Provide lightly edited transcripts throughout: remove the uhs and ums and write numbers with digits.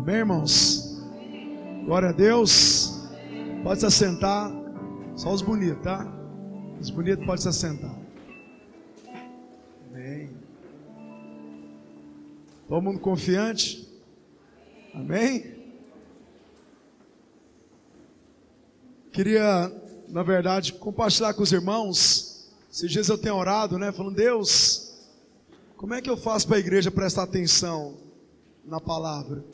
Amém, irmãos? Glória a Deus. Pode se assentar. Só os bonitos, tá? Os bonitos podem se assentar. Amém. Todo mundo confiante? Amém? Queria, na verdade, compartilhar com os irmãos. Esses dias eu tenho orado, né? Falando, Deus, como é que eu faço para a igreja prestar atenção na palavra?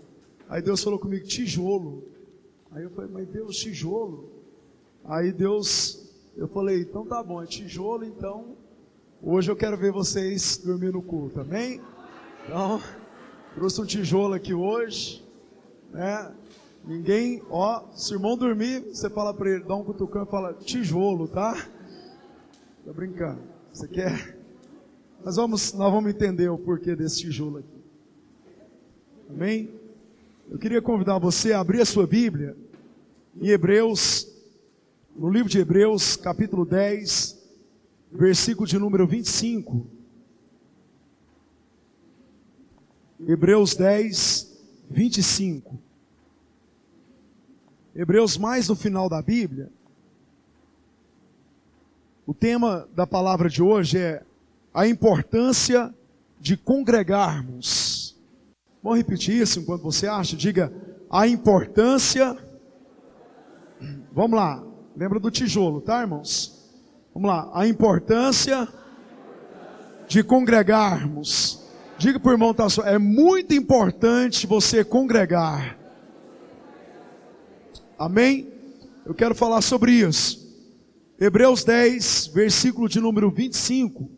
Aí Deus falou comigo, tijolo. Aí eu falei, mas Deus, tijolo? Aí Deus, eu falei, então tá bom, é tijolo, então hoje eu quero ver vocês dormir no culto, amém? Então, trouxe um tijolo aqui hoje, né? Ninguém, se o irmão dormir, você fala para ele, dá um cutucão e fala, tijolo, tá? Tá brincando, você quer? Nós vamos entender o porquê desse tijolo aqui, amém? Eu queria convidar você a abrir a sua Bíblia em Hebreus, no livro de Hebreus, capítulo 10, versículo de número 25. Hebreus 10, 25. Hebreus mais no final da Bíblia. O tema da palavra de hoje é a importância de congregarmos. Vamos repetir isso enquanto você acha? Diga, a importância... Vamos lá, lembra do tijolo, tá, irmãos? Vamos lá, a importância de congregarmos. Diga para o irmão, tá, é muito importante você congregar. Amém? Eu quero falar sobre isso. Hebreus 10, versículo de número 25,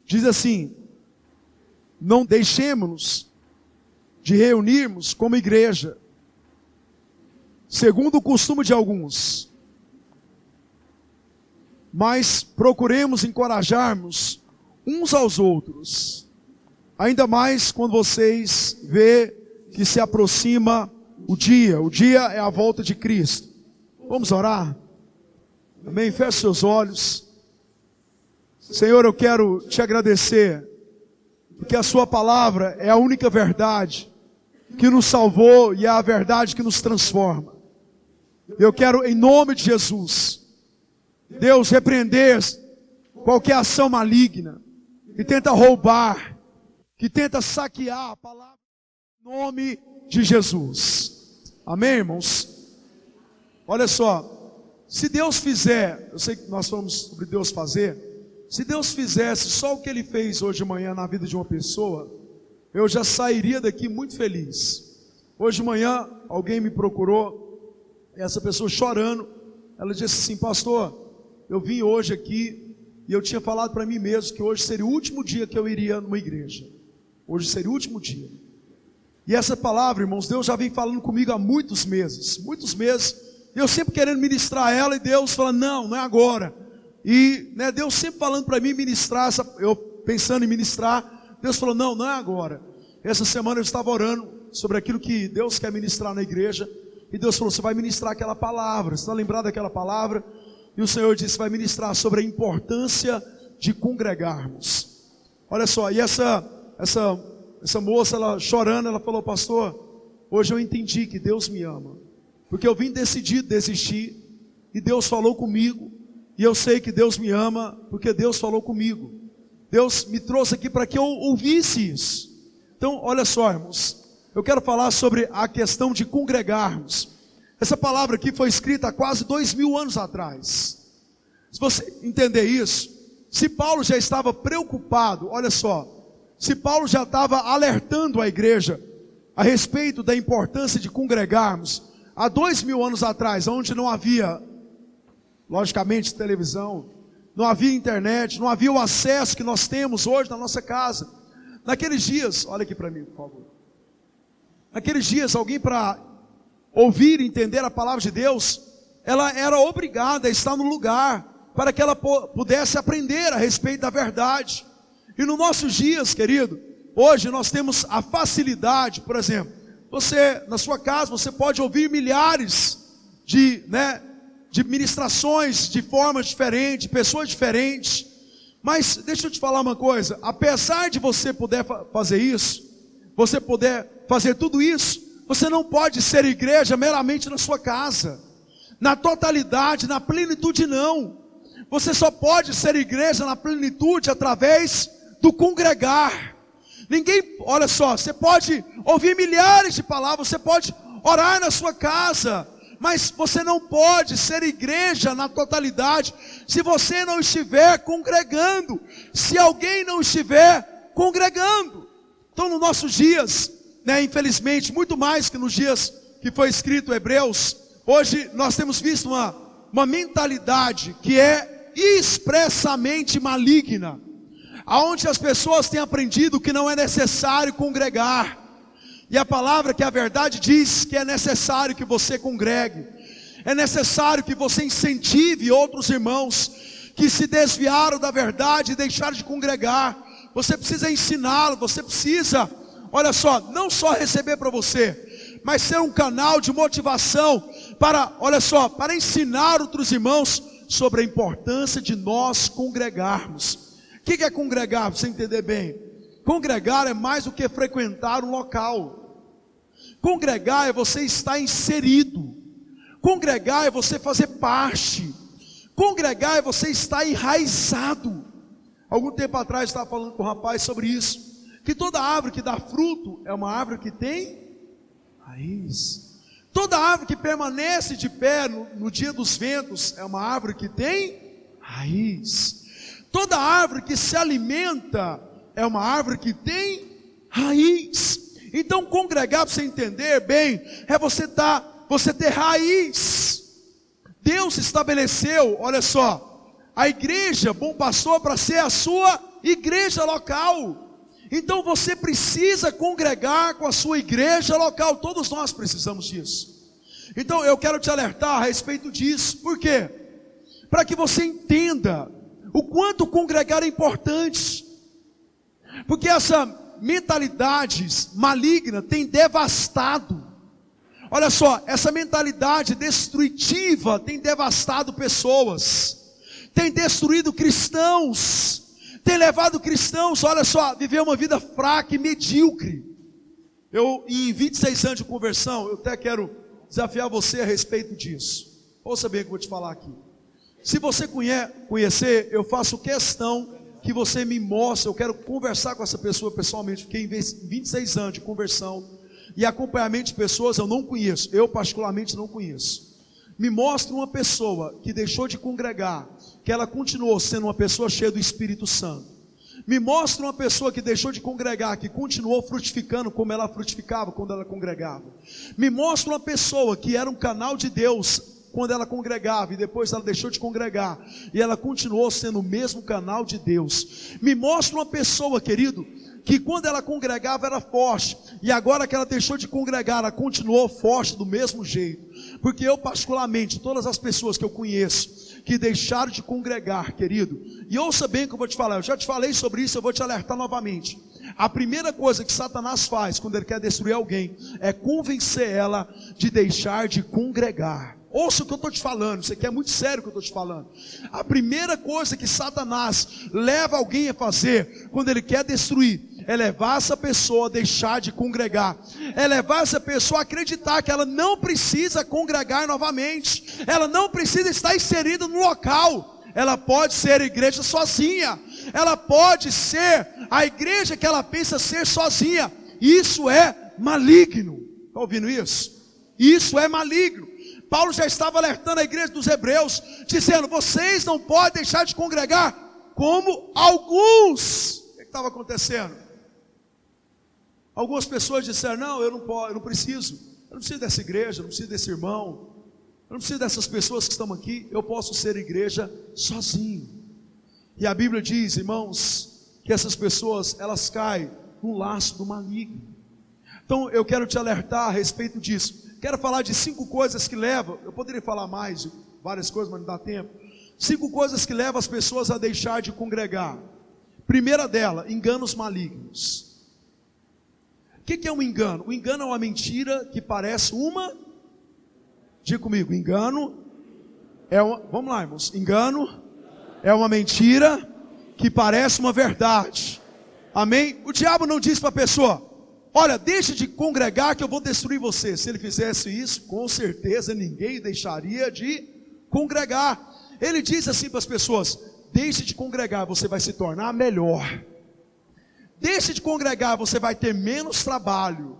diz assim, não deixemos-nos de reunirmos como igreja, segundo o costume de alguns, mas procuremos encorajarmos uns aos outros, ainda mais quando vocês vê que se aproxima o dia é a volta de Cristo. Vamos orar? Amém? Feche seus olhos. Senhor, eu quero te agradecer, porque a sua palavra é a única verdade que nos salvou e é a verdade que nos transforma. Eu quero, em nome de Jesus, Deus, repreender qualquer ação maligna que tenta roubar, que tenta saquear a palavra, em nome de Jesus. Amém, irmãos? Olha só, se Deus fizer, eu sei que nós falamos sobre Deus fazer, se Deus fizesse só o que Ele fez hoje de manhã na vida de uma pessoa, eu já sairia daqui muito feliz. Hoje de manhã, alguém me procurou, essa pessoa chorando, ela disse assim, pastor, eu vim hoje aqui, e eu tinha falado para mim mesmo, que hoje seria o último dia que eu iria numa igreja. Hoje seria o último dia. E essa palavra, irmãos, Deus já vem falando comigo há muitos meses, e eu sempre querendo ministrar ela, e Deus fala, não é agora. E Deus sempre falando para mim ministrar, eu pensando em ministrar, Deus falou, não é agora. Essa semana eu estava orando sobre aquilo que Deus quer ministrar na igreja, e Deus falou, você vai ministrar aquela palavra, você está lembrado daquela palavra? E o Senhor disse, vai ministrar sobre a importância de congregarmos. Olha só, e essa moça, ela chorando, ela falou, pastor, hoje eu entendi que Deus me ama, porque eu vim decidido desistir, e Deus falou comigo, e eu sei que Deus me ama, porque Deus falou comigo. Deus me trouxe aqui para que eu ouvisse isso. Então, olha só, irmãos, eu quero falar sobre a questão de congregarmos. Essa palavra aqui foi escrita há quase 2000 anos atrás. Se você entender isso, se Paulo já estava preocupado, olha só, se Paulo já estava alertando a igreja a respeito da importância de congregarmos, há 2000 anos atrás, onde não havia, logicamente, televisão, não havia internet, não havia o acesso que nós temos hoje na nossa casa. Naqueles dias, olha aqui para mim, por favor. Naqueles dias, alguém para ouvir e entender a palavra de Deus, ela era obrigada a estar no lugar, para que ela pudesse aprender a respeito da verdade. E nos nossos dias, querido, hoje nós temos a facilidade, por exemplo, você, na sua casa, você pode ouvir milhares de ministrações de formas diferentes, pessoas diferentes. Mas deixa eu te falar uma coisa, apesar de você poder fazer isso, você poder fazer tudo isso, Você não pode ser igreja meramente na sua casa, na totalidade, na plenitude não. Você só pode ser igreja na plenitude através do congregar. Ninguém, olha só, você pode ouvir milhares de palavras, você pode orar na sua casa, mas você não pode ser igreja na totalidade se você não estiver congregando, se alguém não estiver congregando. Então, nos nossos dias, infelizmente, muito mais que nos dias que foi escrito Hebreus, hoje nós temos visto uma mentalidade que é expressamente maligna, aonde as pessoas têm aprendido que não é necessário congregar, e a palavra, que é a verdade, diz que é necessário que você congregue, é necessário que você incentive outros irmãos que se desviaram da verdade e deixaram de congregar. Você precisa ensiná-lo, você precisa, olha só, não só receber para você, mas ser um canal de motivação para, olha só, para ensinar outros irmãos sobre a importância de nós congregarmos. O que é congregar, para você entender bem? Congregar é mais do que frequentar um local. Congregar é você estar inserido. Congregar é você fazer parte. Congregar é você estar enraizado. Algum tempo atrás eu estava falando com um rapaz sobre isso, que toda árvore que dá fruto é uma árvore que tem raiz. Toda árvore que permanece de pé no dia dos ventos é uma árvore que tem raiz. Toda árvore que se alimenta é uma árvore que tem raiz. Então congregar, para você entender bem, é você ter raiz. Deus estabeleceu, olha só, a igreja, bom pastor, para ser a sua igreja local. Então você precisa congregar com a sua igreja local. Todos nós precisamos disso. Então eu quero te alertar a respeito disso. Por quê? Para que você entenda o quanto congregar é importante. Porque essa mentalidade maligna tem devastado. Olha só, essa mentalidade destrutiva tem devastado pessoas, tem destruído cristãos, tem levado cristãos, olha só, a viver uma vida fraca e medíocre. Eu, em 26 anos de conversão, eu até quero desafiar você a respeito disso. Ouça bem o que eu vou te falar aqui. Se você conhecer, eu faço questão que você me mostre. Eu quero conversar com essa pessoa pessoalmente. Fiquei em 26 anos de conversão e acompanhamento de pessoas eu não conheço. Eu particularmente não conheço. Me mostre uma pessoa que deixou de congregar, que ela continuou sendo uma pessoa cheia do Espírito Santo. Me mostre uma pessoa que deixou de congregar, que continuou frutificando como ela frutificava quando ela congregava. Me mostre uma pessoa que era um canal de Deus quando ela congregava, e depois ela deixou de congregar, e ela continuou sendo o mesmo canal de Deus. Me mostra uma pessoa, querido, que quando ela congregava era forte, e agora que ela deixou de congregar, ela continuou forte do mesmo jeito. Porque eu particularmente, todas as pessoas que eu conheço, que deixaram de congregar, querido, e ouça bem o que eu vou te falar, eu já te falei sobre isso, eu vou te alertar novamente. A primeira coisa que Satanás faz, quando ele quer destruir alguém, é convencer ela de deixar de congregar. Ouça o que eu estou te falando, isso aqui é muito sério o que eu estou te falando. A primeira coisa que Satanás leva alguém a fazer, quando ele quer destruir, é levar essa pessoa a deixar de congregar, é levar essa pessoa a acreditar que ela não precisa congregar novamente, ela não precisa estar inserida no local, ela pode ser igreja sozinha, ela pode ser a igreja que ela pensa ser sozinha. Isso é maligno. Está ouvindo isso? Isso é maligno. Paulo já estava alertando a igreja dos Hebreus, dizendo: vocês não podem deixar de congregar como alguns. O que estava acontecendo? Algumas pessoas disseram: não, eu não preciso dessa igreja, eu não preciso desse irmão, eu não preciso dessas pessoas que estão aqui, eu posso ser igreja sozinho. E a Bíblia diz, irmãos, que essas pessoas, elas caem no laço do maligno. Então eu quero te alertar a respeito disso. Quero falar de 5 coisas que levam, eu poderia falar mais de várias coisas, mas não dá tempo. 5 coisas que levam as pessoas a deixar de congregar. Primeira dela, enganos malignos. O que é um engano? O engano é uma mentira que parece uma... Diga comigo, engano é uma... Vamos lá, irmãos. Engano é uma mentira que parece uma verdade. Amém? O diabo não diz para a pessoa: olha, deixe de congregar que eu vou destruir você. Se ele fizesse isso, com certeza ninguém deixaria de congregar. Ele diz assim para as pessoas: deixe de congregar, você vai se tornar melhor. Deixe de congregar, você vai ter menos trabalho.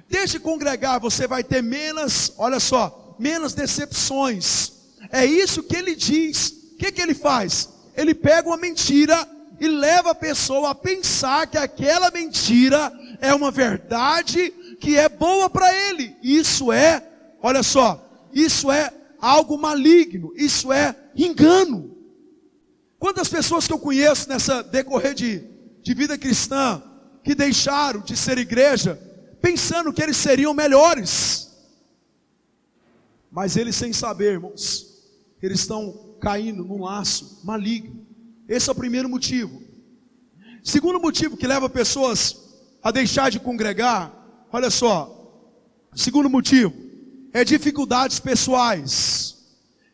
Deixe de congregar, você vai ter menos, olha só, menos decepções. É isso que ele diz. O que ele faz? Ele pega uma mentira e leva a pessoa a pensar que aquela mentira é uma verdade que é boa para ele. Isso é, olha só, isso é algo maligno, isso é engano. Quantas pessoas que eu conheço nessa decorrer de vida cristã, que deixaram de ser igreja, pensando que eles seriam melhores, mas eles sem saber, irmãos, eles estão caindo num laço maligno. Esse é o primeiro motivo. Segundo motivo que leva pessoas a deixar de congregar, olha só, segundo motivo, é dificuldades pessoais.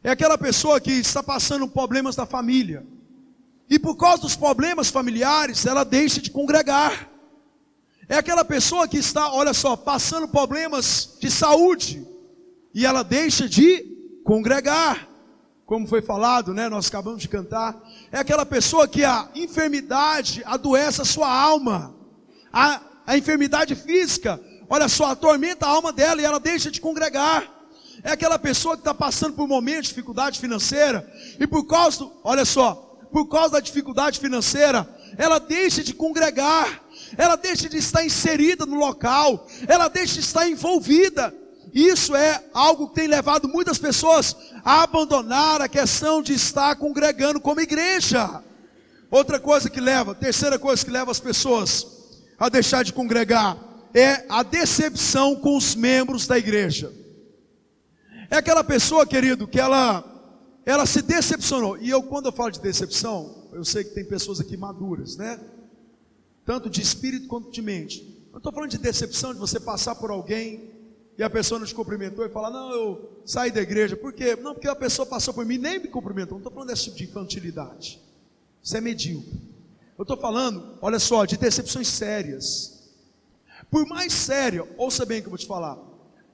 É aquela pessoa que está passando problemas da família, e por causa dos problemas familiares, ela deixa de congregar. É aquela pessoa que está, olha só, passando problemas de saúde, e ela deixa de congregar. Como foi falado, né? Nós acabamos de cantar. É aquela pessoa que a enfermidade adoece a sua alma. A enfermidade física, olha só, atormenta a alma dela e ela deixa de congregar. É aquela pessoa que está passando por um momento de dificuldade financeira, e por causa, olha só, por causa da dificuldade financeira, ela deixa de congregar, ela deixa de estar inserida no local, ela deixa de estar envolvida. Isso é algo que tem levado muitas pessoas a abandonar a questão de estar congregando como igreja. Outra coisa que leva, terceira coisa que leva as pessoas a deixar de congregar, é a decepção com os membros da igreja. É aquela pessoa, querido, que ela se decepcionou. E quando eu falo de decepção, eu sei que tem pessoas aqui maduras, né? Tanto de espírito quanto de mente. Eu estou falando de decepção, de você passar por alguém e a pessoa não te cumprimentou e falar: não, eu saí da igreja. Por quê? Não, porque a pessoa passou por mim e nem me cumprimentou. Não estou falando desse tipo de infantilidade. Isso é medíocre. Eu estou falando, olha só, de decepções sérias. Por mais séria, ouça bem o que eu vou te falar,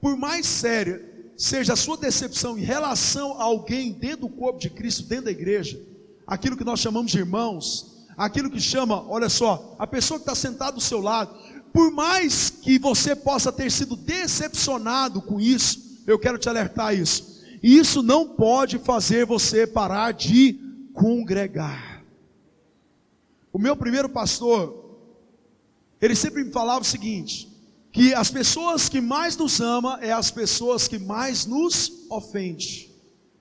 por mais séria seja a sua decepção em relação a alguém dentro do corpo de Cristo, dentro da igreja, aquilo que nós chamamos de irmãos, aquilo que chama, olha só, a pessoa que está sentada do seu lado, por mais que você possa ter sido decepcionado com isso, eu quero te alertar a isso. Isso não pode fazer você parar de congregar. O meu primeiro pastor, ele sempre me falava o seguinte, que as pessoas que mais nos amam é as pessoas que mais nos ofendem,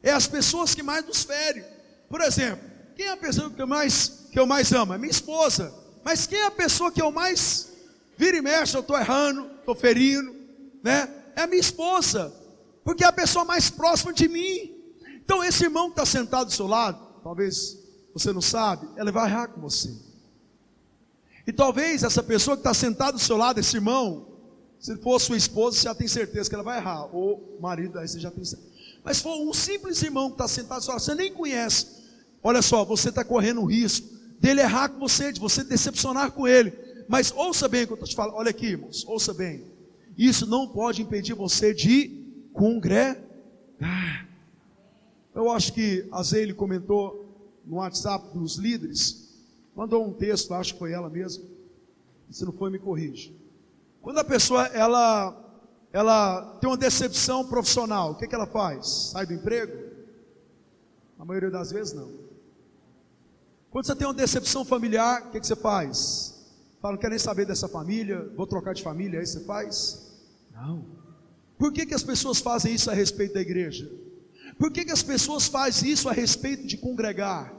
é as pessoas que mais nos ferem. Por exemplo, quem é a pessoa que eu mais amo? É minha esposa. Mas quem é a pessoa que eu mais vira e mexe, eu estou errando, estou ferindo, né? É a minha esposa, porque é a pessoa mais próxima de mim. Então esse irmão que está sentado do seu lado, talvez você não sabe, ela vai errar com você. E talvez essa pessoa que está sentada do seu lado, esse irmão, se for sua esposa, você já tem certeza que ela vai errar, ou marido, aí você já tem certeza. Mas se for um simples irmão que está sentado do seu lado, você nem conhece, olha só, você está correndo o risco dele errar com você, de você decepcionar com ele. Mas ouça bem o que eu estou te falando, olha aqui, irmãos, ouça bem. Isso não pode impedir você de congregar. Eu acho que a Zeile comentou no WhatsApp dos líderes, mandou um texto, acho que foi ela mesma. Se não foi, me corrija. Quando a pessoa, ela tem uma decepção profissional, o que ela faz? Sai do emprego? A maioria das vezes não. Quando você tem uma decepção familiar, o que você faz? Fala, não quero nem saber dessa família, vou trocar de família, aí você faz? Não. Por que as pessoas fazem isso a respeito da igreja? Por que as pessoas fazem isso a respeito de congregar?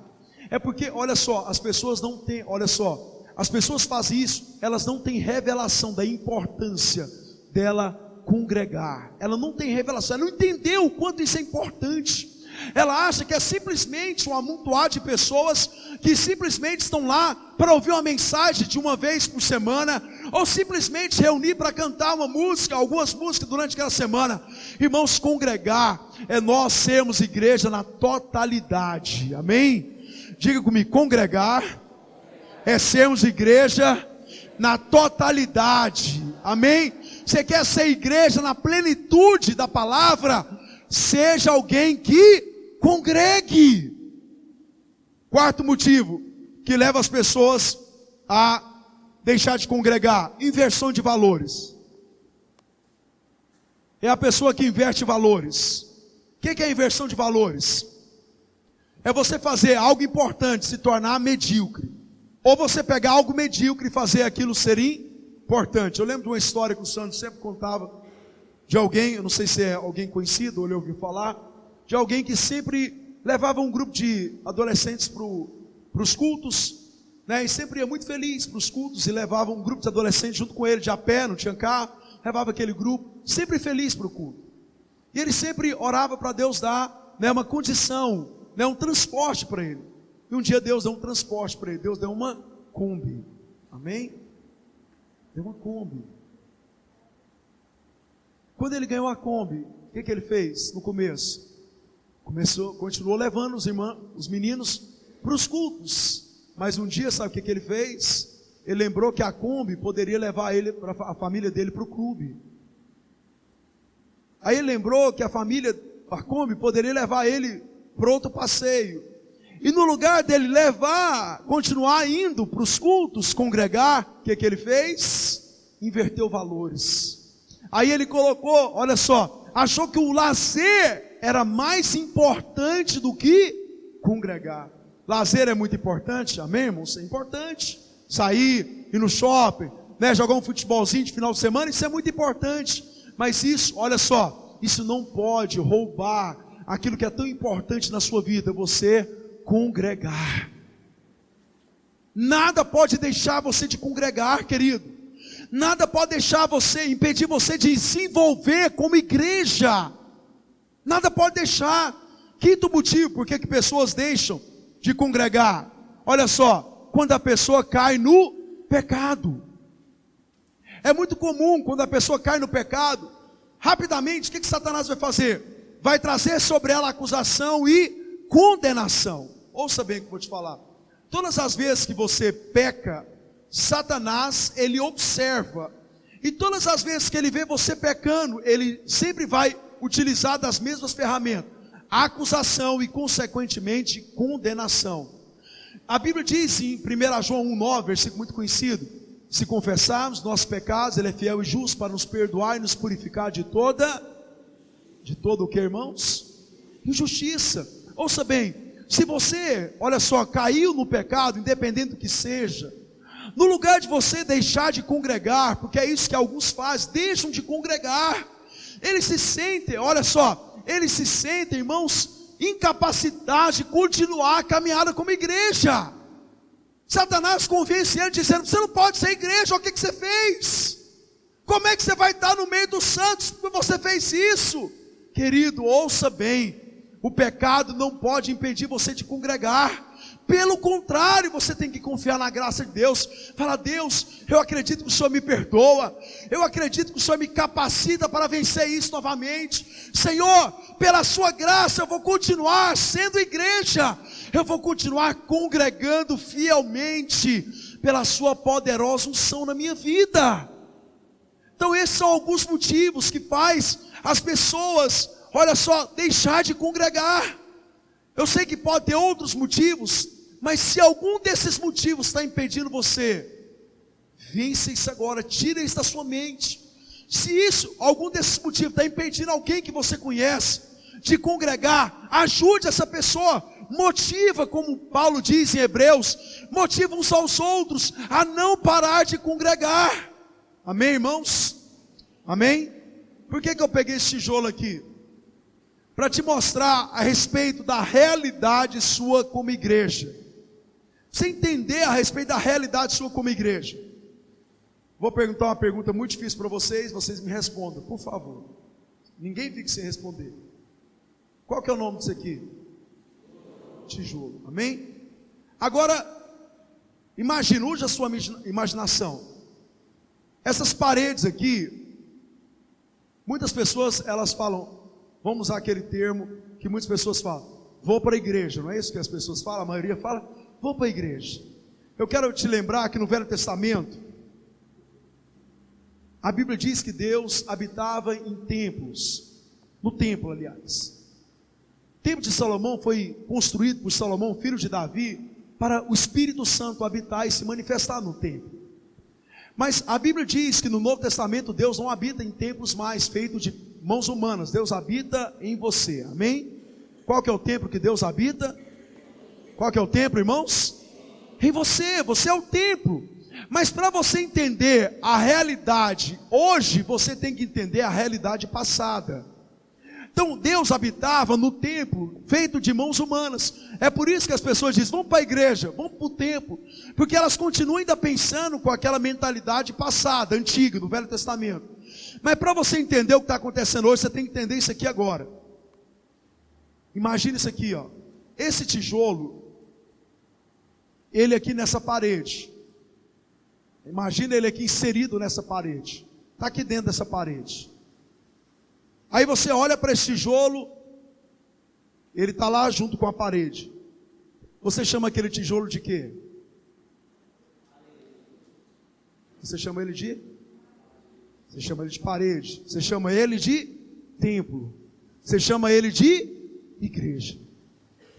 É porque, olha só, as pessoas não têm, olha só, as pessoas fazem isso, elas não têm revelação da importância dela congregar. Ela não tem revelação, ela não entendeu o quanto isso é importante. Ela acha que é simplesmente um amontoado de pessoas que simplesmente estão lá para ouvir uma mensagem de uma vez por semana, ou simplesmente reunir para cantar uma música, algumas músicas durante aquela semana. Irmãos, congregar é nós sermos igreja na totalidade, amém? Diga comigo, congregar é sermos igreja na totalidade. Amém? Você quer ser igreja na plenitude da palavra? Seja alguém que congregue. Quarto motivo que leva as pessoas a deixar de congregar: inversão de valores. É a pessoa que inverte valores. O que é inversão de valores? É você fazer algo importante se tornar medíocre, ou você pegar algo medíocre e fazer aquilo ser importante. Eu lembro de uma história que o Sandro sempre contava, de alguém, eu não sei se é alguém conhecido ou ele ouviu falar, de alguém que sempre levava um grupo de adolescentes para os cultos, né, e sempre ia muito feliz para os cultos, e levava um grupo de adolescentes junto com ele, de a pé, não tinha carro, levava aquele grupo, sempre feliz para o culto. E ele sempre orava para Deus dar, né, uma condição, né, um transporte para ele. E um dia Deus deu um transporte para ele. Deus deu uma Kombi. Amém? Deu uma Kombi. Quando ele ganhou a Kombi, o que ele fez no começo? Continuou levando os meninos para os cultos. Mas um dia, sabe o que ele fez? Ele lembrou que a Kombi poderia levar ele, a família dele, para o clube. Aí ele lembrou que a Kombi poderia levar ele para outro passeio. E no lugar dele continuar indo para os cultos, congregar, o que ele fez? Inverteu valores. Aí ele colocou, olha só, achou que o lazer era mais importante do que congregar. Lazer é muito importante, amém, irmãos? É importante. Sair, ir no shopping, né, jogar um futebolzinho de final de semana, isso é muito importante. Mas isso, olha só, isso não pode roubar aquilo que é tão importante na sua vida, você congregar. Nada pode deixar você de congregar, querido. Nada pode impedir você de se envolver como igreja. Nada pode deixar. Quinto motivo, por que pessoas deixam de congregar? Olha só, quando a pessoa cai no pecado. É muito comum, quando a pessoa cai no pecado, rapidamente, o que Satanás vai fazer? Vai trazer sobre ela acusação e condenação. Ouça bem o que eu vou te falar. Todas as vezes que você peca, Satanás, ele observa. E todas as vezes que ele vê você pecando, ele sempre vai utilizar das mesmas ferramentas: acusação e, consequentemente, condenação. A Bíblia diz em 1 João 1,9, versículo muito conhecido: se confessarmos nossos pecados, Ele é fiel e justo para nos perdoar e nos purificar de todo o que, irmãos? Injustiça. Ouça bem, se você, olha só, caiu no pecado, independente do que seja, no lugar de você deixar de congregar, porque é isso que alguns fazem, deixam de congregar, eles se sentem, olha só, eles se sentem, irmãos, incapacitados de continuar a caminhada como igreja. Satanás convence ele dizendo: você não pode ser igreja, olha o que você fez. Como é que você vai estar no meio dos santos porque você fez isso? Querido, ouça bem, o pecado não pode impedir você de congregar. Pelo contrário, você tem que confiar na graça de Deus. Fala: Deus, eu acredito que o Senhor me perdoa, eu acredito que o Senhor me capacita para vencer isso novamente. Senhor, pela sua graça eu vou continuar sendo igreja, eu vou continuar congregando fielmente, pela sua poderosa unção na minha vida. Então esses são alguns motivos que faz as pessoas, olha só, deixar de congregar. Eu sei que pode ter outros motivos, mas se algum desses motivos está impedindo você, vence isso agora, tira isso da sua mente. Se algum desses motivos está impedindo alguém que você conhece de congregar, ajude essa pessoa, motiva, como Paulo diz em Hebreus, motiva uns aos outros a não parar de congregar. Amém, irmãos? Amém? Por que eu peguei esse tijolo aqui? Para te mostrar a respeito da realidade sua como igreja. Você entender a respeito da realidade sua como igreja. Vou perguntar uma pergunta muito difícil para vocês me respondam, por favor. Ninguém fique sem responder. Qual que é o nome disso aqui? Tijolo, amém? Agora, imagine, use a sua imaginação. Essas paredes aqui, muitas pessoas, elas falam, vamos usar aquele termo que muitas pessoas falam: vou para a igreja, não é isso que as pessoas falam? A maioria fala: vou para a igreja. Eu quero te lembrar que no Velho Testamento, A Bíblia diz que Deus habitava em templos, no templo, aliás. O templo de Salomão foi construído por Salomão, filho de Davi, para o Espírito Santo habitar e se manifestar no templo. Mas a Bíblia diz que no Novo Testamento Deus não habita em templos mais feitos de mãos humanas. Deus habita em você, amém? Qual que é o templo que Deus habita? Qual que é o templo, irmãos? Em você, você é o templo. Mas para você entender a realidade hoje, você tem que entender a realidade passada. Então Deus habitava no templo feito de mãos humanas. É por isso que as pessoas dizem, vamos para a igreja, vamos para o templo, porque elas continuam ainda pensando com aquela mentalidade passada, antiga, do Velho Testamento. Mas para você entender o que está acontecendo hoje, você tem que entender isso aqui agora. Imagina isso aqui, ó. Esse tijolo, ele aqui nessa parede. Imagina ele aqui inserido nessa parede. Está aqui dentro dessa parede. Aí você olha para esse tijolo, ele está lá junto com a parede. Você chama aquele tijolo de quê? Você chama ele de? Você chama ele de parede. Você chama ele de templo. Você chama ele de igreja.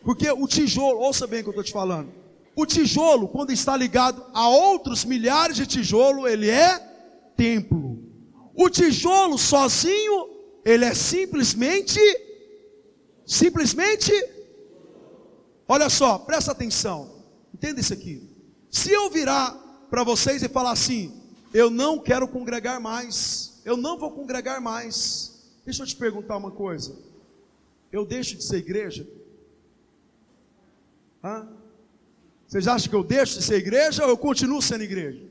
Porque o tijolo, ouça bem o que eu estou te falando. O tijolo, quando está ligado a outros milhares de tijolos, ele é templo. O tijolo sozinho, ele é simplesmente, olha só, presta atenção, entenda isso aqui. Se eu virar para vocês e falar assim, eu não quero congregar mais, eu não vou congregar mais, deixa eu te perguntar uma coisa, eu deixo de ser igreja? Vocês acham que eu deixo de ser igreja ou eu continuo sendo igreja?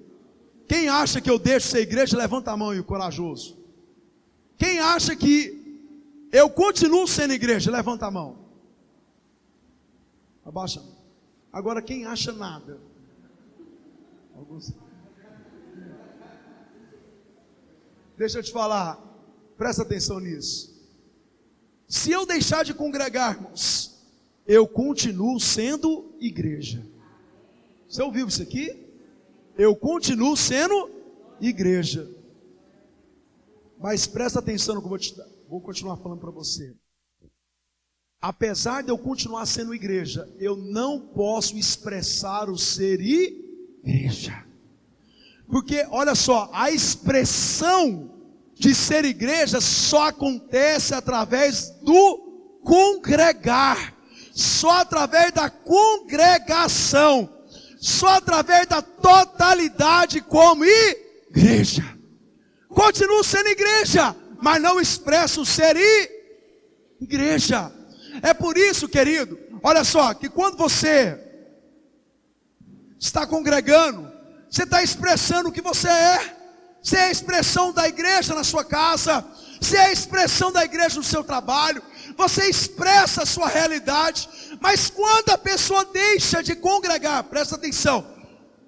Quem acha que eu deixo de ser igreja, levanta a mão aí, o corajoso. Quem acha que eu continuo sendo igreja, levanta a mão. Abaixa. Agora quem acha nada? Alguns. Deixa eu te falar, presta atenção nisso. Se eu deixar de congregar, irmãos, eu continuo sendo igreja. Você ouviu isso aqui? Eu continuo sendo igreja. Mas presta atenção no que eu vou continuar falando para você. Apesar de eu continuar sendo igreja, eu não posso expressar o ser igreja. Porque, olha só, a expressão de ser igreja só acontece através do congregar. Só através da congregação. Só através da totalidade como igreja. Continuo sendo igreja, mas não expresso ser igreja. É por isso, querido, olha só, que quando você está congregando, você está expressando o que você é. Você é a expressão da igreja na sua casa, você é a expressão da igreja no seu trabalho, você expressa a sua realidade. Mas quando a pessoa deixa de congregar, presta atenção,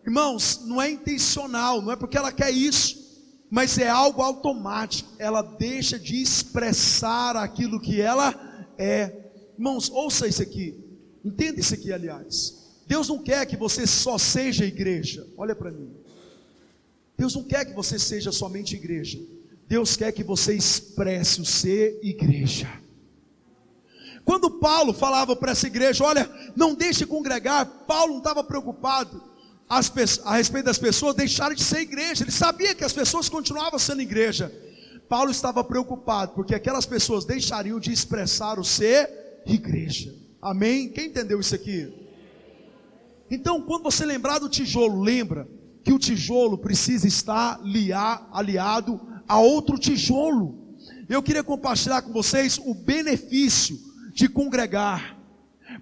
irmãos, não é intencional, não é porque ela quer isso, mas é algo automático, ela deixa de expressar aquilo que ela é. Irmãos, ouça isso aqui, entenda isso aqui, aliás. Deus não quer que você só seja igreja, olha para mim. Deus não quer que você seja somente igreja. Deus quer que você expresse o ser igreja. Quando Paulo falava para essa igreja, olha, não deixe congregar, Paulo não estava preocupado a respeito das pessoas deixarem de ser igreja. Ele sabia que as pessoas continuavam sendo igreja. Paulo estava preocupado, porque aquelas pessoas deixariam de expressar o ser igreja. Amém? Quem entendeu isso aqui? Então, quando você lembrar do tijolo, lembra que o tijolo precisa estar aliado a outro tijolo. Eu queria compartilhar com vocês o benefício de congregar.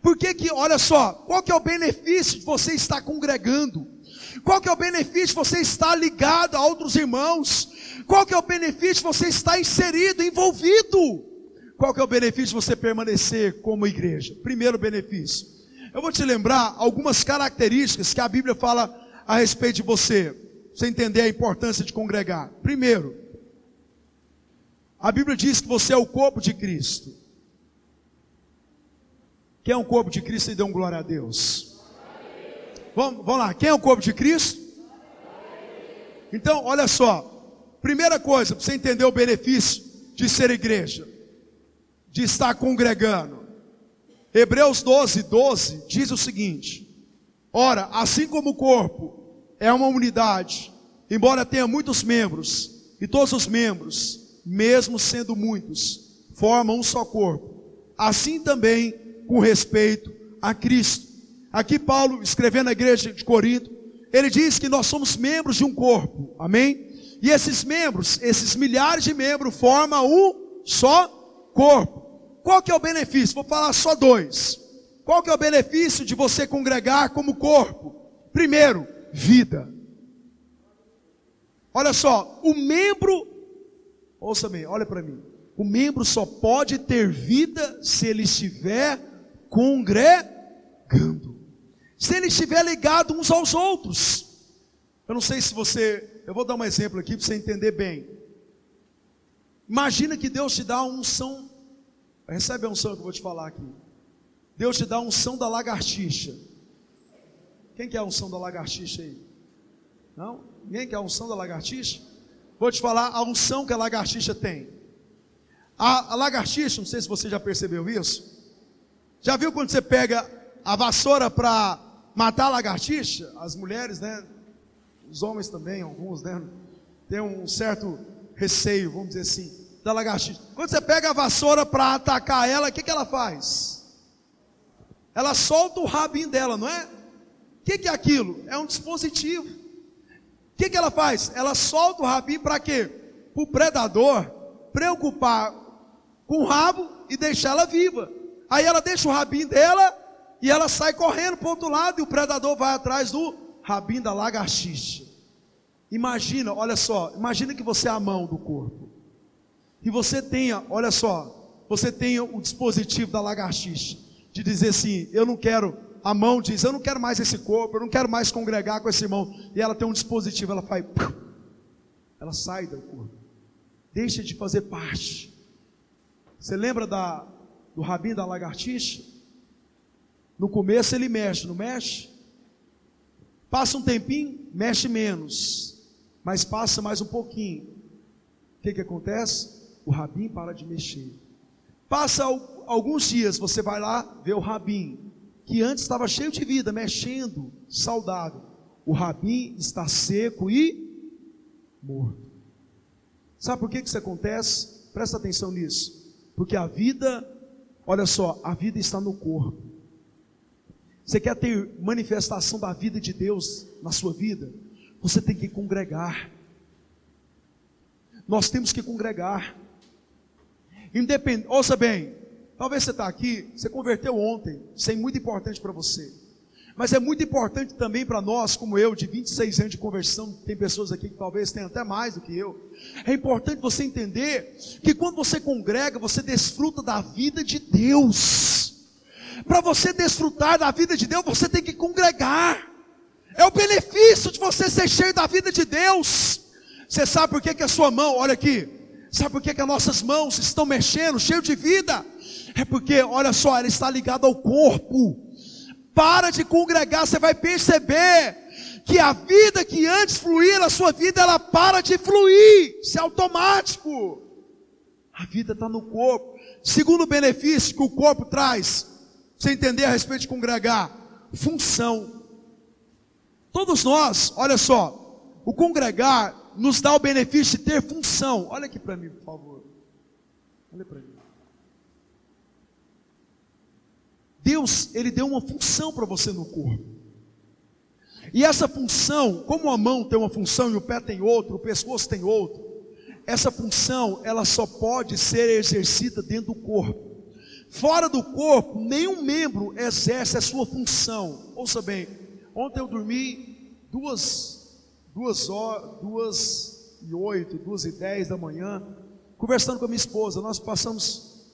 Porque que, olha só, qual que é o benefício de você estar congregando? Qual que é o benefício de você estar ligado a outros irmãos? Qual que é o benefício de você estar inserido, envolvido? Qual que é o benefício de você permanecer como igreja? Primeiro benefício, eu vou te lembrar algumas características que a Bíblia fala a respeito de você entender a importância de congregar. Primeiro, a Bíblia diz que você é o corpo de Cristo. Quem é o corpo de Cristo e dê um glória a Deus? Vamos lá, quem é o corpo de Cristo? Então, olha só, primeira coisa, para você entender o benefício de ser igreja, de estar congregando. Hebreus 12:12 diz o seguinte: ora, assim como o corpo é uma unidade, embora tenha muitos membros, e todos os membros, mesmo sendo muitos, formam um só corpo, assim também com respeito a Cristo. Aqui Paulo, escrevendo à igreja de Corinto, ele diz que nós somos membros de um corpo, amém? E esses membros, esses milhares de membros, formam um só corpo. Qual que é o benefício? Vou falar só dois. Qual que é o benefício de você congregar como corpo? Primeiro, vida. Olha só, o membro, ouça bem, olha para mim. O membro só pode ter vida se ele estiver congregando. Se ele estiver ligado uns aos outros. Eu não sei se você, eu vou dar um exemplo aqui para você entender bem. Imagina que Deus te dá a unção, recebe a unção que eu vou te falar aqui. Deus te dá a unção da lagartixa. Quem quer a unção da lagartixa aí? Não? Ninguém quer a unção da lagartixa? Vou te falar a unção que a lagartixa tem. A lagartixa, não sei se você já percebeu isso. Já viu quando você pega a vassoura para matar a lagartixa? As mulheres, né? Os homens também, alguns, né? Tem um certo receio, vamos dizer assim, da lagartixa. Quando você pega a vassoura para atacar ela, o que ela faz? Ela solta o rabinho dela, não é? O que é aquilo? É um dispositivo. O que ela faz? Ela solta o rabinho para quê? Para o predador preocupar com o rabo e deixar ela viva. Aí ela deixa o rabinho dela e ela sai correndo para o outro lado e o predador vai atrás do rabinho da lagartixa. Imagina, olha só, imagina que você é a mão do corpo. E você tenha, olha só, você tenha o dispositivo da lagartixa. De dizer assim, eu não quero, a mão diz, eu não quero mais esse corpo, eu não quero mais congregar com esse irmão. E ela tem um dispositivo, ela faz, ela sai do corpo. Deixa de fazer parte. Você lembra do rabinho da lagartixa? No começo ele mexe, não mexe? Passa um tempinho, mexe menos. Mas passa mais um pouquinho. O que acontece? O rabinho para de mexer. Passa alguns dias, você vai lá ver o rabinho, que antes estava cheio de vida, mexendo, saudável. O rabinho está seco e morto. Sabe por que isso acontece? Presta atenção nisso. Porque a vida, olha só, a vida está no corpo. Você quer ter manifestação da vida de Deus na sua vida? Você tem que congregar. Nós temos que congregar. Ouça bem, talvez você está aqui, você converteu ontem, isso é muito importante para você. Mas é muito importante também para nós, como eu, de 26 anos de conversão, tem pessoas aqui que talvez tenham até mais do que eu. É importante você entender que quando você congrega, você desfruta da vida de Deus. Para você desfrutar da vida de Deus, você tem que congregar. É o benefício de você ser cheio da vida de Deus. Você sabe por que a sua mão, olha aqui, sabe por que as nossas mãos estão mexendo, cheio de vida? É porque, olha só, ela está ligada ao corpo. Para de congregar, você vai perceber que a vida que antes fluía na sua vida, ela para de fluir. Isso é automático. A vida está no corpo. Segundo benefício que o corpo traz, você entender a respeito de congregar, função. Todos nós, olha só, o congregar nos dá o benefício de ter função. Olha aqui para mim, por favor. Olha para mim. Deus, Ele deu uma função para você no corpo. E essa função, como a mão tem uma função e o pé tem outra, o pescoço tem outro, essa função, ela só pode ser exercida dentro do corpo. Fora do corpo, nenhum membro exerce a sua função. Ouça bem, ontem eu dormi 2h10 da manhã, conversando com a minha esposa. Nós passamos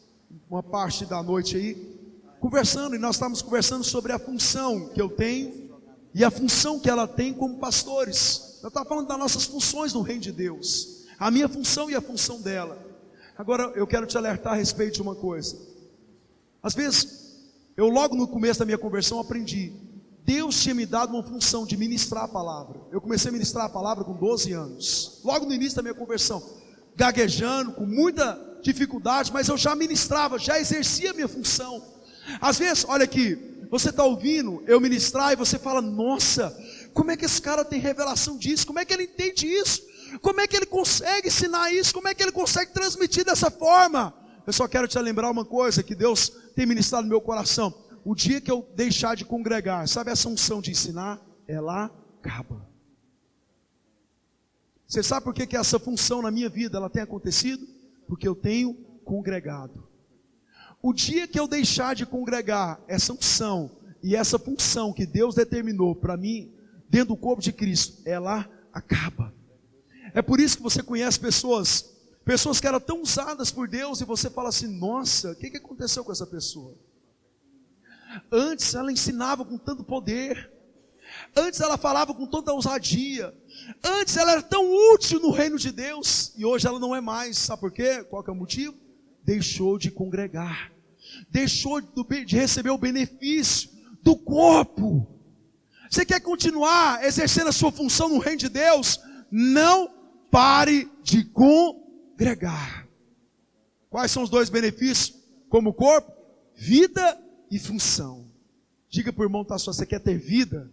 uma parte da noite aí, conversando, e nós estávamos conversando sobre a função que eu tenho e a função que ela tem como pastores. Eu estava falando das nossas funções no reino de Deus, a minha função e a função dela. Agora eu quero te alertar a respeito de uma coisa. Às vezes, eu logo no começo da minha conversão aprendi, Deus tinha me dado uma função de ministrar a palavra. Eu comecei a ministrar a palavra com 12 anos, logo no início da minha conversão, gaguejando, com muita dificuldade, mas eu já ministrava, já exercia a minha função. Às vezes, olha aqui, você está ouvindo eu ministrar e você fala: nossa, como é que esse cara tem revelação disso? Como é que ele entende isso? Como é que ele consegue ensinar isso? Como é que ele consegue transmitir dessa forma? Eu só quero te lembrar uma coisa que Deus tem ministrado no meu coração. O dia que eu deixar de congregar, sabe essa unção de ensinar? Ela acaba. Você sabe por que essa função na minha vida ela tem acontecido? Porque eu tenho congregado. O dia que eu deixar de congregar, essa unção e essa função que Deus determinou para mim, dentro do corpo de Cristo, ela acaba. É por isso que você conhece pessoas que eram tão usadas por Deus, e você fala assim: nossa, o que aconteceu com essa pessoa? Antes ela ensinava com tanto poder, antes ela falava com tanta ousadia, antes ela era tão útil no reino de Deus, e hoje ela não é mais. Sabe por quê? Qual que é o motivo? Deixou de congregar, deixou de receber o benefício do corpo. Você quer continuar exercendo a sua função no reino de Deus? Não pare de congregar. Quais são os dois benefícios como corpo? Vida e função. Diga para o irmão que está à sua: você quer ter vida?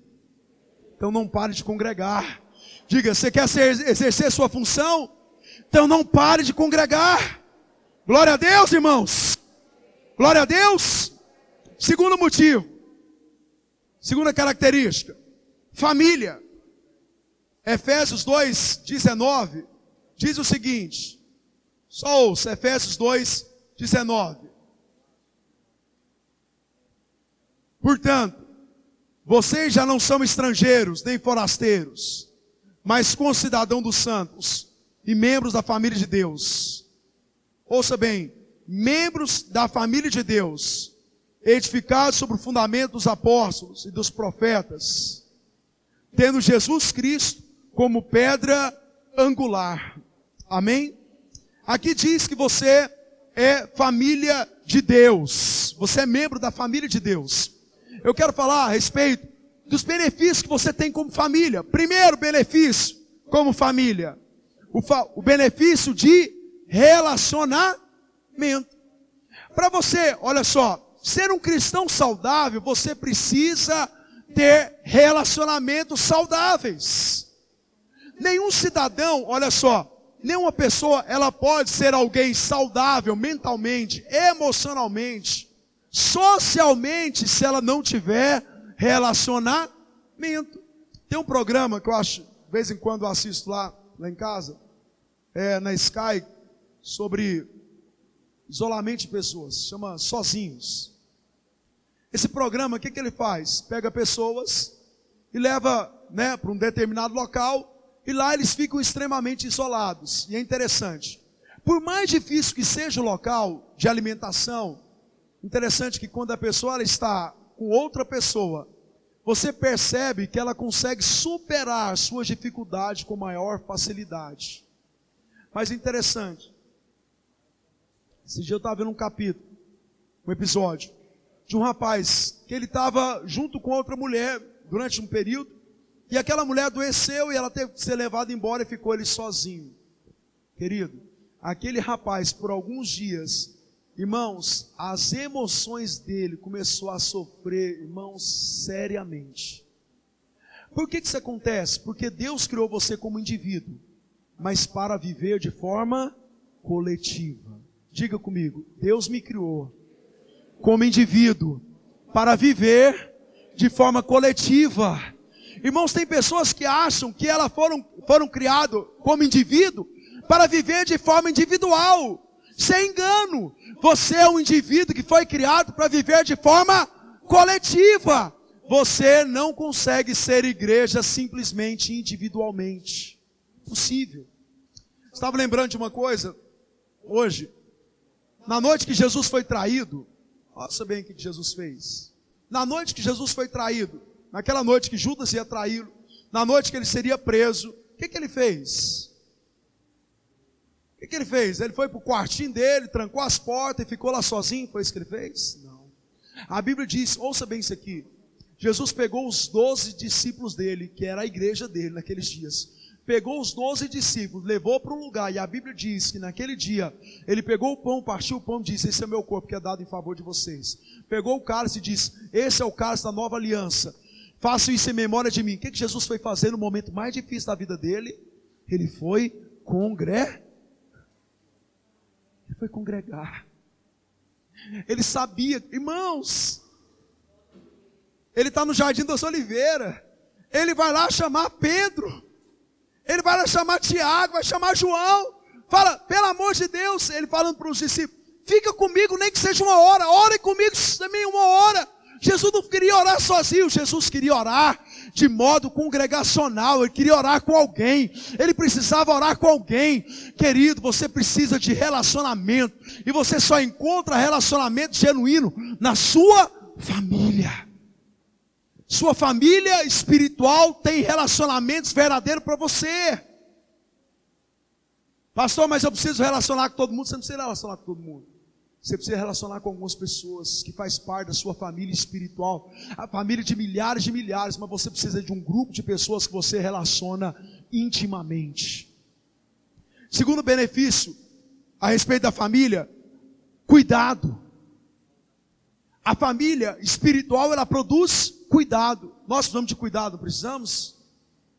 Então não pare de congregar. Diga: você quer exercer sua função? Então não pare de congregar. Glória a Deus, irmãos. Glória a Deus. Segundo motivo, segunda característica, família. Efésios 2:19 diz o seguinte, só ouça, Efésios 2:19. Portanto, vocês já não são estrangeiros nem forasteiros, mas concidadãos dos santos e membros da família de Deus. Ouça bem, membros da família de Deus, edificados sobre o fundamento dos apóstolos e dos profetas, tendo Jesus Cristo como pedra angular. Amém? Aqui diz que você é família de Deus. Você é membro da família de Deus. Eu quero falar a respeito dos benefícios que você tem como família. Primeiro benefício como família, o benefício de relacionamento. Para você, olha só, ser um cristão saudável, você precisa ter relacionamentos saudáveis. Nenhum cidadão, olha só, nenhuma pessoa, ela pode ser alguém saudável mentalmente, emocionalmente, socialmente, se ela não tiver relacionamento. Tem um programa que eu acho, de vez em quando eu assisto lá em casa, na Sky, sobre isolamento de pessoas, chama Sozinhos. Esse programa, o que ele faz? Pega pessoas e leva, para um determinado local, e lá eles ficam extremamente isolados. E é interessante, por mais difícil que seja o local de alimentação, interessante que quando a pessoa ela está com outra pessoa, você percebe que ela consegue superar suas dificuldades com maior facilidade. Mas interessante, esse dia eu estava vendo um episódio, de um rapaz, que ele estava junto com outra mulher, durante um período, e aquela mulher adoeceu, e ela teve que ser levada embora, e ficou ele sozinho. Querido, aquele rapaz, por alguns dias, irmãos, as emoções dele começou a sofrer, irmãos, seriamente. Por que isso acontece? Porque Deus criou você como indivíduo, mas para viver de forma coletiva. Diga comigo, Deus me criou como indivíduo para viver de forma coletiva. Irmãos, tem pessoas que acham que elas foram criadas como indivíduo para viver de forma individual. Isso é engano. Você é um indivíduo que foi criado para viver de forma coletiva. Você não consegue ser igreja simplesmente individualmente. Impossível. Estava lembrando de uma coisa hoje. Na noite que Jesus foi traído, olha bem o que Jesus fez. Na noite que Jesus foi traído, naquela noite que Judas ia traí-lo, na noite que ele seria preso, o que ele fez? O que ele fez? Ele foi para o quartinho dele, trancou as portas e ficou lá sozinho? Foi isso que ele fez? Não. A Bíblia diz, ouça bem isso aqui. Jesus pegou os 12 discípulos dele, que era a igreja dele naqueles dias. Pegou os 12 discípulos, levou para um lugar, e a Bíblia diz que naquele dia, ele pegou o pão, partiu o pão e disse: esse é meu corpo que é dado em favor de vocês. Pegou o cálice e disse: esse é o cálice da nova aliança, façam isso em memória de mim. O que Jesus foi fazer no momento mais difícil da vida dele? Ele foi congregar. Ele sabia, irmãos, ele está no Jardim das Oliveiras, ele vai lá chamar Pedro, ele vai lá chamar Tiago, vai chamar João, fala, pelo amor de Deus, ele falando para os discípulos, fica comigo nem que seja uma hora, orem comigo também uma hora. Jesus não queria orar sozinho, Jesus queria orar de modo congregacional, ele queria orar com alguém, ele precisava orar com alguém. Querido, você precisa de relacionamento, e você só encontra relacionamento genuíno na sua família. Sua família espiritual tem relacionamentos verdadeiros para você. Pastor, mas eu preciso relacionar com todo mundo. Você não precisa relacionar com todo mundo. Você precisa relacionar com algumas pessoas que faz parte da sua família espiritual. A família de milhares, mas você precisa de um grupo de pessoas que você relaciona intimamente. Segundo benefício a respeito da família, cuidado. A família espiritual, ela produz cuidado. Nós precisamos de cuidado, não precisamos?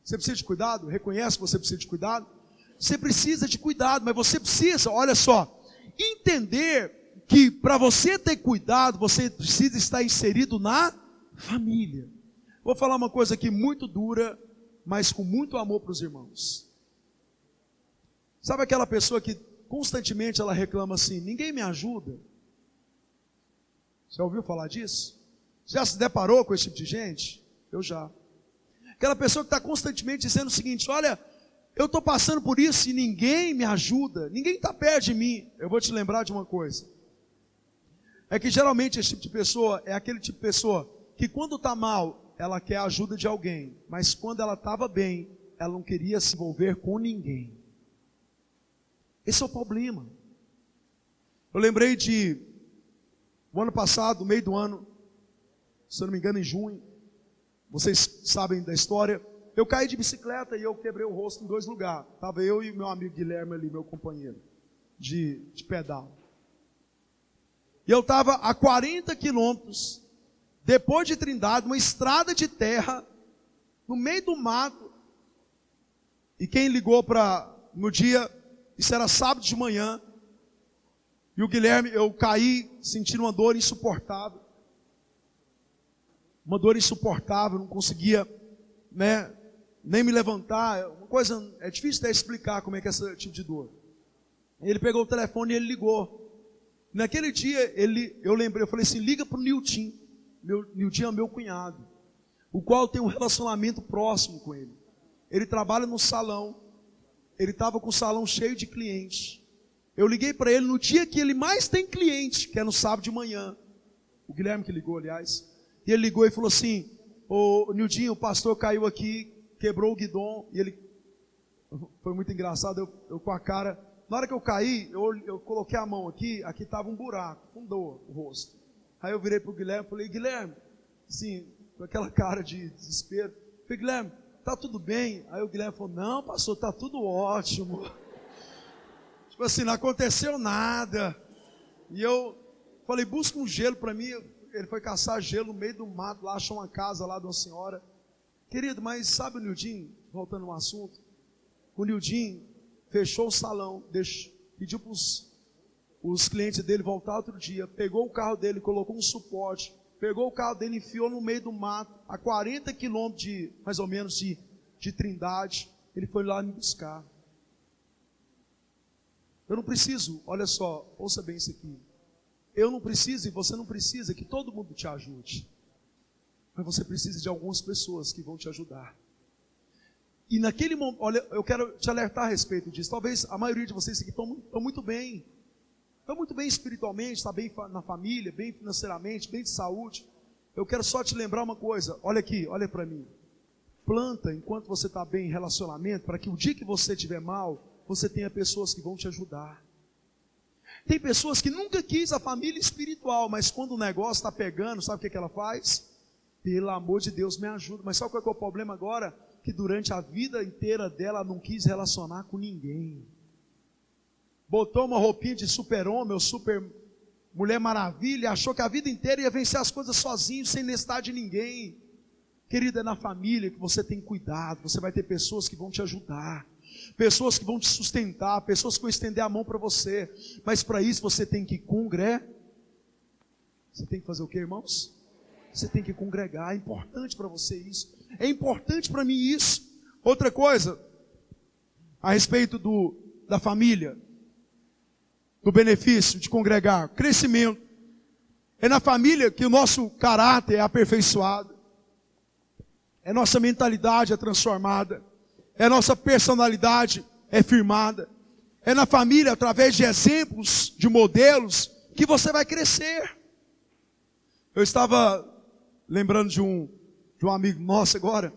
Você precisa de cuidado? Reconhece que você precisa de cuidado? Você precisa de cuidado, mas você precisa, olha só, entender que para você ter cuidado, você precisa estar inserido na família. Vou falar uma coisa aqui muito dura, mas com muito amor para os irmãos. Sabe aquela pessoa que constantemente ela reclama assim, ninguém me ajuda? Você ouviu falar disso? Já se deparou com esse tipo de gente? Eu já. Aquela pessoa que está constantemente dizendo o seguinte, olha, eu estou passando por isso e ninguém me ajuda, ninguém está perto de mim. Eu vou te lembrar de uma coisa. É que geralmente esse tipo de pessoa é aquele tipo de pessoa que quando está mal, ela quer a ajuda de alguém, mas quando ela estava bem, ela não queria se envolver com ninguém. Esse é o problema. Eu lembrei de, o ano passado, no meio do ano, se eu não me engano em junho, vocês sabem da história, eu caí de bicicleta e eu quebrei o rosto em 2 lugares. Estava eu e meu amigo Guilherme ali, meu companheiro de pedal. E eu estava a 40 quilômetros, depois de Trindade, uma estrada de terra, no meio do mato. E quem ligou no dia, isso era sábado de manhã, e o Guilherme, eu caí sentindo uma dor insuportável. Uma dor insuportável, não conseguia, nem me levantar. Uma coisa, é difícil até explicar como é que é esse tipo de dor. Ele pegou o telefone e ele ligou. Naquele dia, eu lembrei, eu falei assim, liga para o Nilton. Nilton é meu cunhado, o qual tem um relacionamento próximo com ele. Ele trabalha no salão, ele estava com o salão cheio de clientes. Eu liguei para ele no dia que ele mais tem cliente, que é no sábado de manhã. O Guilherme que ligou, aliás. E ele ligou e falou assim, ô Nildinho, o pastor caiu aqui, quebrou o guidão. E ele, foi muito engraçado, eu com a cara, na hora que eu caí, eu coloquei a mão aqui estava um buraco, fundou o rosto. Aí eu virei para o Guilherme e falei, Guilherme, assim, com aquela cara de desespero, falei, Guilherme, tá tudo bem? Aí o Guilherme falou, não, pastor, tá tudo ótimo. Tipo assim, não aconteceu nada. E eu falei, busca um gelo para mim. Ele foi caçar gelo no meio do mato, lá achou uma casa lá de uma senhora. Querido, mas sabe o Nildinho, voltando ao assunto, o Nildinho fechou o salão, pediu para os clientes dele voltar outro dia, pegou o carro dele, colocou um suporte, pegou o carro dele, enfiou no meio do mato, a 40 quilômetros mais ou menos de Trindade, ele foi lá me buscar. Eu não preciso, olha só, ouça bem isso aqui. Eu não preciso e você não precisa que todo mundo te ajude. Mas você precisa de algumas pessoas que vão te ajudar. E naquele momento, olha, eu quero te alertar a respeito disso. Talvez a maioria de vocês aqui estão muito bem. Estão muito bem espiritualmente, está bem na família, bem financeiramente, bem de saúde. Eu quero só te lembrar uma coisa. Olha aqui, olha para mim. Planta enquanto você está bem em relacionamento, para que o dia que você estiver mal, você tenha pessoas que vão te ajudar. Tem pessoas que nunca quis a família espiritual, mas quando o negócio está pegando, sabe o que ela faz? Pelo amor de Deus, me ajuda. Mas sabe qual é o problema agora? Que durante a vida inteira dela não quis relacionar com ninguém. Botou uma roupinha de super-homem ou super mulher maravilha, achou que a vida inteira ia vencer as coisas sozinho, sem necessidade de ninguém. Querida, é na família que você tem cuidado. Você vai ter pessoas que vão te ajudar, pessoas que vão te sustentar, pessoas que vão estender a mão para você. Mas para isso você tem que congregar. Você tem que fazer o que, irmãos? Você tem que congregar. É importante para você isso. É importante para mim isso. Outra coisa, a respeito da família, do benefício de congregar, crescimento. É na família que o nosso caráter é aperfeiçoado. É nossa mentalidade é transformada. É nossa personalidade é firmada. É na família, através de exemplos, de modelos, que você vai crescer. Eu estava lembrando de um amigo nosso agora.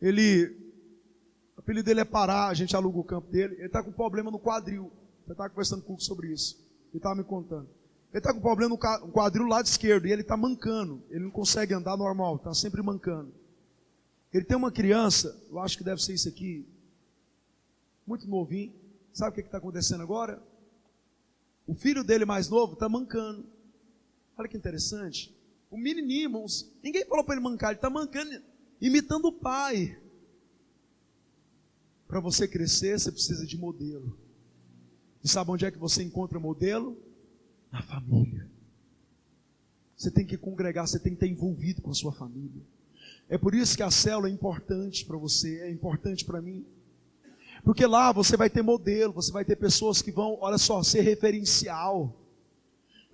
O apelido dele é Pará, a gente aluga o campo dele. Ele está com problema no quadril. Eu estava conversando com ele sobre isso. Ele estava me contando. Ele está com problema no quadril lado esquerdo. E ele está mancando. Ele não consegue andar normal. Está sempre mancando. Ele tem uma criança, eu acho que deve ser isso aqui, muito novinho. Sabe o que está acontecendo agora? O filho dele mais novo está mancando. Olha que interessante. O menininho, irmãos, ninguém falou para ele mancar. Ele está mancando, imitando o pai. Para você crescer, você precisa de modelo. E sabe onde é que você encontra modelo? Na família. Você tem que congregar, você tem que estar envolvido com a sua família. É por isso que a célula é importante para você, é importante para mim. Porque lá você vai ter modelo, você vai ter pessoas que vão, olha só, ser referencial.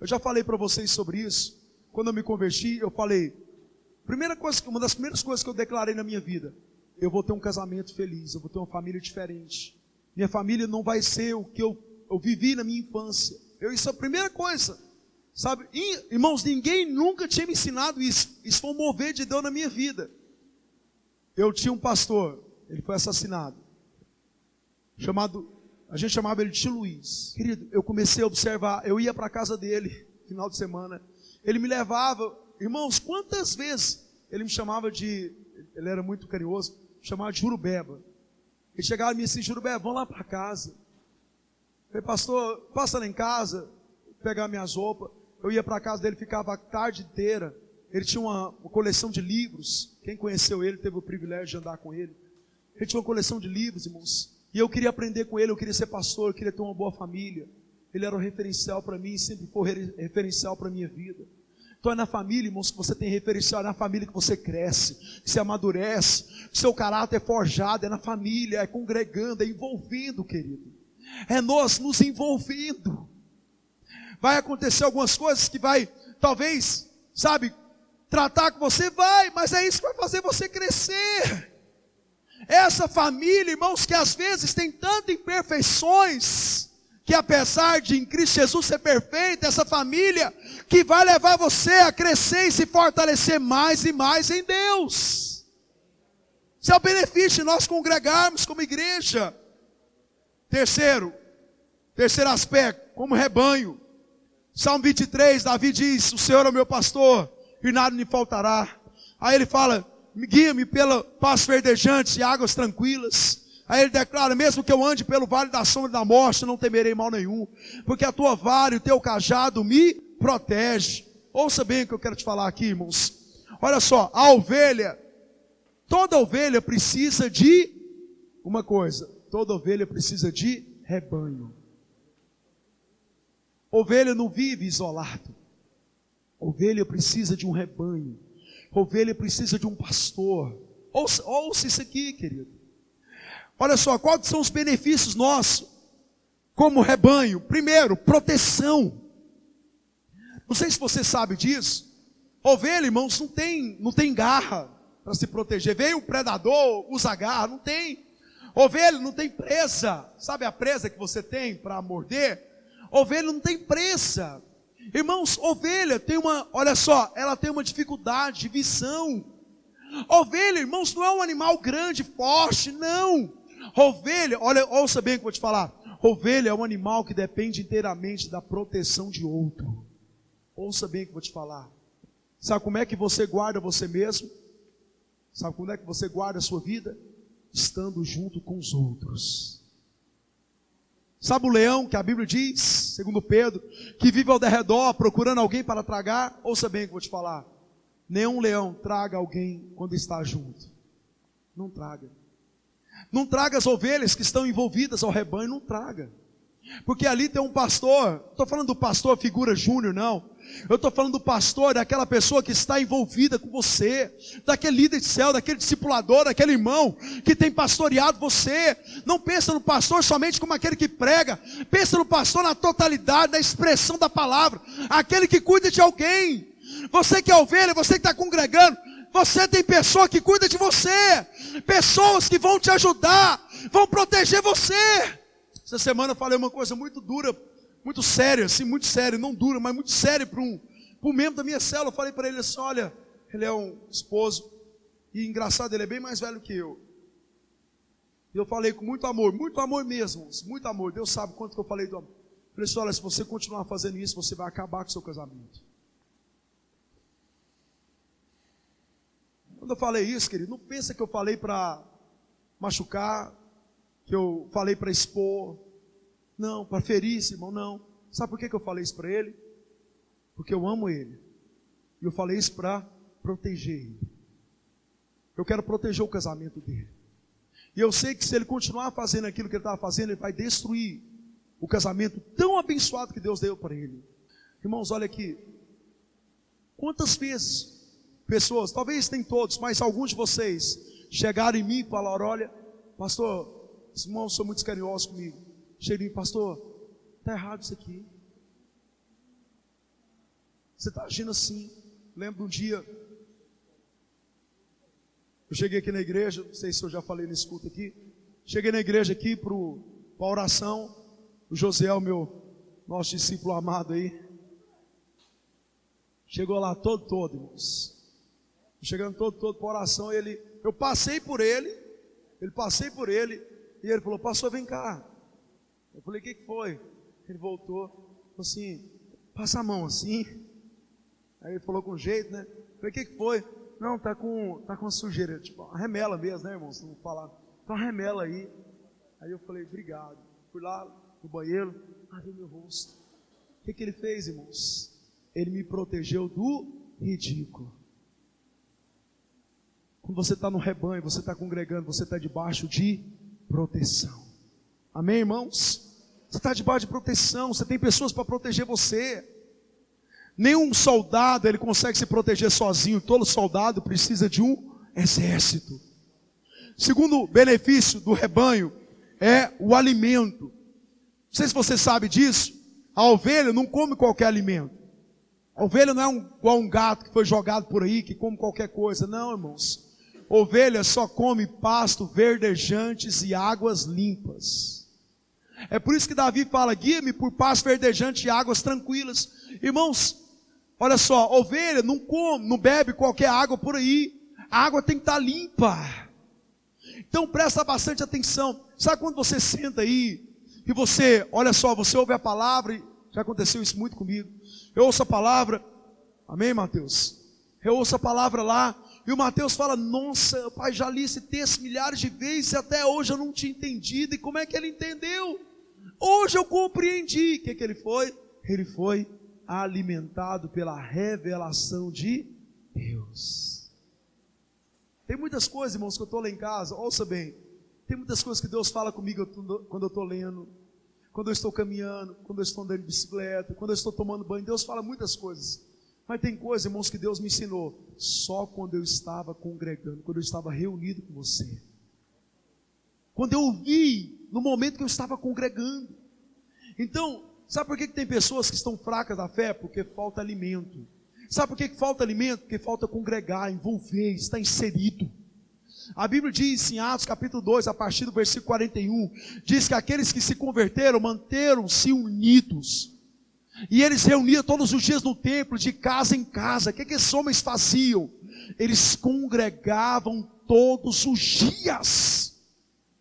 Eu já falei para vocês sobre isso. Quando eu me converti, eu falei, uma das primeiras coisas que eu declarei na minha vida, eu vou ter um casamento feliz, eu vou ter uma família diferente. Minha família não vai ser o que eu vivi na minha infância. Isso é a primeira coisa. Sabe, irmãos, ninguém nunca tinha me ensinado isso. Isso foi um mover de Deus na minha vida. Eu tinha um pastor, ele foi assassinado. A gente chamava ele de Tio Luiz. Querido, eu comecei a observar, eu ia para a casa dele, final de semana. Ele me levava, irmãos, quantas vezes ele me chamava ele era muito carinhoso, me chamava de Jurubeba. Ele chegava e me disse, Jurubeba, vamos lá para casa. Eu falei, pastor, passa lá em casa, pegar minhas roupas. Eu ia para a casa dele, ficava a tarde inteira. Ele tinha uma coleção de livros. Quem conheceu ele teve o privilégio de andar com ele. Ele tinha uma coleção de livros, irmãos. E eu queria aprender com ele, eu queria ser pastor, eu queria ter uma boa família. Ele era um referencial para mim, sempre foi referencial para a minha vida. Então é na família, irmãos, que você tem referencial, é na família que você cresce, que você amadurece, que seu caráter é forjado, é na família, é congregando, é envolvendo, querido. É nós nos envolvendo. Vai acontecer algumas coisas que vai, talvez, sabe, tratar com você, mas é isso que vai fazer você crescer. Essa família, irmãos, que às vezes tem tantas imperfeições, que apesar de em Cristo Jesus ser perfeita, essa família que vai levar você a crescer e se fortalecer mais e mais em Deus. Isso é o benefício de nós congregarmos como igreja. Terceiro aspecto, como rebanho. Salmo 23, Davi diz, o Senhor é o meu pastor, e nada me faltará. Aí ele fala, guia-me pela pastos verdejantes e águas tranquilas. Aí ele declara, mesmo que eu ande pelo vale da sombra da morte, não temerei mal nenhum, porque a tua vara e o teu cajado me protege. Ouça bem o que eu quero te falar aqui, irmãos. Olha só, toda ovelha precisa de uma coisa, toda ovelha precisa de rebanho. Ovelha não vive isolado. Ovelha precisa de um rebanho. Ovelha precisa de um pastor. Ouça isso aqui, querido. Olha só, quais são os benefícios nossos como rebanho? Primeiro, proteção. Não sei se você sabe disso. Ovelha, irmãos, não tem garra para se proteger. Veio o predador, usa garra, não tem. Ovelha não tem presa. Sabe a presa que você tem para morder? Ovelha não tem presa. Irmãos, ovelha tem ela tem uma dificuldade de visão. Ovelha, irmãos, não é um animal grande, forte, não. Ovelha, ouça bem o que eu vou te falar. Ovelha é um animal que depende inteiramente da proteção de outro. Ouça bem o que eu vou te falar. Sabe como é que você guarda você mesmo? Sabe como é que você guarda a sua vida? Estando junto com os outros. Sabe o leão que a Bíblia diz, segundo Pedro, que vive ao derredor procurando alguém para tragar? Ouça bem o que eu vou te falar. Nenhum leão traga alguém quando está junto. Não traga. Não traga as ovelhas que estão envolvidas ao rebanho, não traga. Porque ali tem um pastor, não estou falando do pastor figura júnior, não. Eu estou falando do pastor, daquela pessoa que está envolvida com você, daquele líder de céu, daquele discipulador, daquele irmão que tem pastoreado você. Não pensa no pastor somente como aquele que prega, pensa no pastor na totalidade, na expressão da palavra, aquele que cuida de alguém. Você que é ovelha, você que está congregando, você tem pessoa que cuida de você, pessoas que vão te ajudar, vão proteger você. Essa semana eu falei uma coisa muito dura, muito séria, assim, muito séria, não dura, mas muito séria para um membro da minha célula. Eu falei para ele assim, olha, ele é um esposo, e engraçado, ele é bem mais velho que eu. E eu falei com muito amor mesmo, muito amor. Deus sabe quanto que eu falei do amor. Eu falei assim, olha, se você continuar fazendo isso, você vai acabar com o seu casamento. Quando eu falei isso, querido, não pensa que eu falei para machucar, que eu falei para expor, não, para ferir esse irmão, não. Sabe por que eu falei isso para ele? Porque eu amo ele. E eu falei isso para proteger ele. Eu quero proteger o casamento dele. E eu sei que se ele continuar fazendo aquilo que ele estava fazendo, ele vai destruir o casamento tão abençoado que Deus deu para ele. Irmãos, olha aqui. Quantas vezes pessoas, talvez nem todos, mas alguns de vocês chegaram em mim e falaram, olha, pastor, os irmãos são muito carinhosos comigo. Cheguei em mim, pastor, está errado isso aqui. Você está agindo assim. Lembro de um dia, eu cheguei aqui na igreja, não sei se eu já falei nesse culto aqui. Cheguei na igreja aqui para a oração. O José, nosso discípulo amado aí, chegou lá todo, irmãos. Chegando todo para a oração, eu passei por ele, e ele falou, pastor, vem cá. Eu falei, o que foi? Ele voltou, falou assim, passa a mão assim. Aí ele falou com jeito, né? Eu falei, o que foi? Não, tá com sujeira, tipo, uma remela mesmo, né, irmão? Se não falar, tá uma remela aí. Aí eu falei, obrigado. Fui lá no banheiro, abri meu rosto. O que ele fez, irmãos? Ele me protegeu do ridículo. Quando você está no rebanho, você está congregando, você está debaixo de proteção. Amém, irmãos? Você está debaixo de proteção, você tem pessoas para proteger você. Nenhum soldado ele consegue se proteger sozinho, todo soldado precisa de um exército. Segundo benefício do rebanho é o alimento. Não sei se você sabe disso, a ovelha não come qualquer alimento. A ovelha não é igual um gato que foi jogado por aí, que come qualquer coisa. Não, irmãos. Ovelha só come pasto verdejantes e águas limpas. É por isso que Davi fala, guia-me por pasto verdejante e águas tranquilas. Irmãos, olha só, ovelha não come, não bebe qualquer água por aí. A água tem que estar limpa. Então presta bastante atenção. Sabe quando você senta aí e você, olha só, você ouve a palavra, e já aconteceu isso muito comigo. Eu ouço a palavra, amém, Mateus? Eu ouço a palavra lá, e o Mateus fala, nossa, pai, já li esse texto milhares de vezes, e até hoje eu não tinha entendido, e como é que ele entendeu? Hoje eu compreendi. O que ele foi? Ele foi alimentado pela revelação de Deus. Tem muitas coisas, irmãos, que eu estou lá em casa, ouça bem, tem muitas coisas que Deus fala comigo quando eu estou lendo, quando eu estou caminhando, quando eu estou andando de bicicleta, quando eu estou tomando banho. Deus fala muitas coisas. Mas tem coisas, irmãos, que Deus me ensinou só quando eu estava congregando, quando eu estava reunido com você. Quando eu ouvi, no momento que eu estava congregando. Então, sabe por que tem pessoas que estão fracas da fé? Porque falta alimento. Sabe por que falta alimento? Porque falta congregar, envolver, estar inserido. A Bíblia diz em Atos capítulo 2, a partir do versículo 41, diz que aqueles que se converteram, manteram-se unidos. E eles reuniam todos os dias no templo, de casa em casa. O que esses homens faziam? Eles congregavam todos os dias.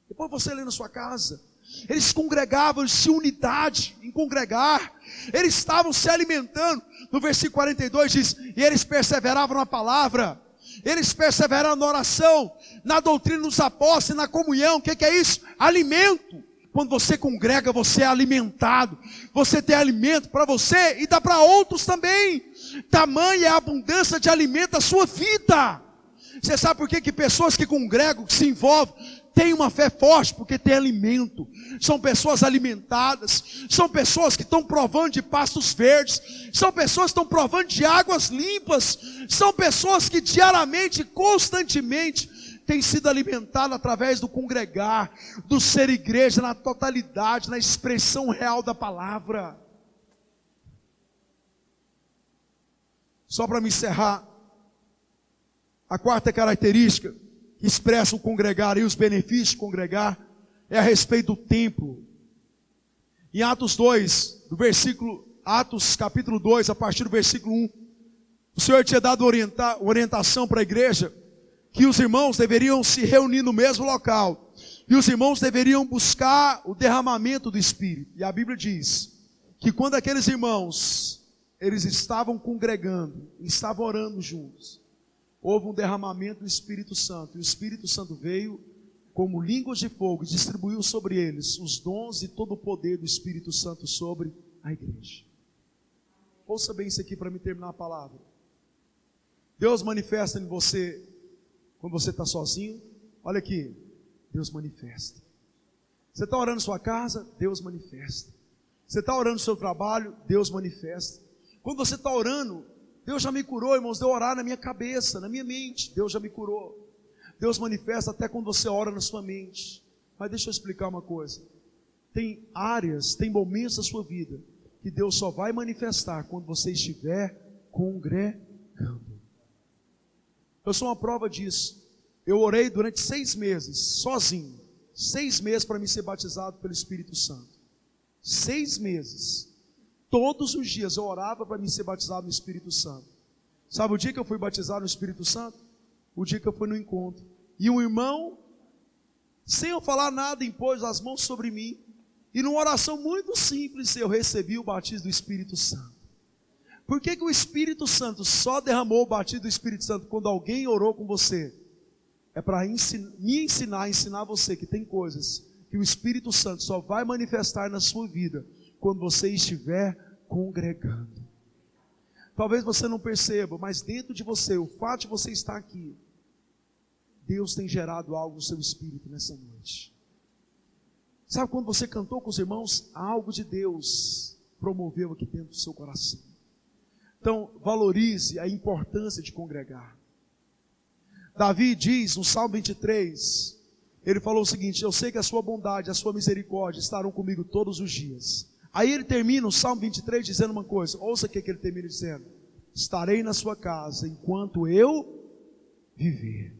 Depois você lê na sua casa. Eles congregavam, eles tinham unidade em congregar. Eles estavam se alimentando. No versículo 42 diz: e eles perseveravam na palavra, eles perseveraram na oração, na doutrina dos apóstolos e na comunhão. O que é isso? Alimento. Quando você congrega, você é alimentado. Você tem alimento para você e dá para outros também. Tamanha é a abundância de alimento da sua vida. Você sabe por que pessoas que congregam, que se envolvem, têm uma fé forte? Porque tem alimento. São pessoas alimentadas. São pessoas que estão provando de pastos verdes. São pessoas que estão provando de águas limpas. São pessoas que diariamente, constantemente, têm sido alimentadas através do congregar, do ser igreja na totalidade, na expressão real da palavra. Só para me encerrar, a quarta característica que expressa o congregar e os benefícios de congregar é a respeito do templo. Em Atos 2, Atos capítulo 2, a partir do versículo 1, o Senhor tinha dado orientação para a igreja que os irmãos deveriam se reunir no mesmo local e os irmãos deveriam buscar o derramamento do Espírito. E a Bíblia diz que quando aqueles irmãos, eles estavam congregando, estavam orando juntos, houve um derramamento do Espírito Santo, e o Espírito Santo veio como línguas de fogo e distribuiu sobre eles os dons e todo o poder do Espírito Santo sobre a igreja. Ouça bem isso aqui para me terminar a palavra. Deus manifesta em você quando você está sozinho. Olha aqui, Deus manifesta. Você está orando na sua casa, Deus manifesta. Você está orando no seu trabalho, Deus manifesta. Quando você está orando, Deus já me curou, irmãos, de eu orar na minha cabeça, na minha mente. Deus já me curou. Deus manifesta até quando você ora na sua mente. Mas deixa eu explicar uma coisa. Tem áreas, tem momentos da sua vida que Deus só vai manifestar quando você estiver congregando. Eu sou uma prova disso. Eu orei durante 6 meses, sozinho. 6 meses para me ser batizado pelo Espírito Santo. 6 meses. Todos os dias eu orava para me ser batizado no Espírito Santo. Sabe o dia que eu fui batizado no Espírito Santo? O dia que eu fui no encontro. E um irmão, sem eu falar nada, impôs as mãos sobre mim. E numa oração muito simples, eu recebi o batismo do Espírito Santo. Por que o Espírito Santo só derramou o batismo do Espírito Santo quando alguém orou com você? É para ensinar você que tem coisas que o Espírito Santo só vai manifestar na sua vida quando você estiver congregando. Talvez você não perceba, mas dentro de você, o fato de você estar aqui, Deus tem gerado algo no seu espírito nessa noite. Sabe quando você cantou com os irmãos, algo de Deus promoveu aqui dentro do seu coração. Então, valorize a importância de congregar. Davi diz no Salmo 23, ele falou o seguinte: eu sei que a sua bondade, a sua misericórdia estarão comigo todos os dias. Aí ele termina o Salmo 23 dizendo uma coisa, ouça o que ele termina dizendo: estarei na sua casa enquanto eu viver.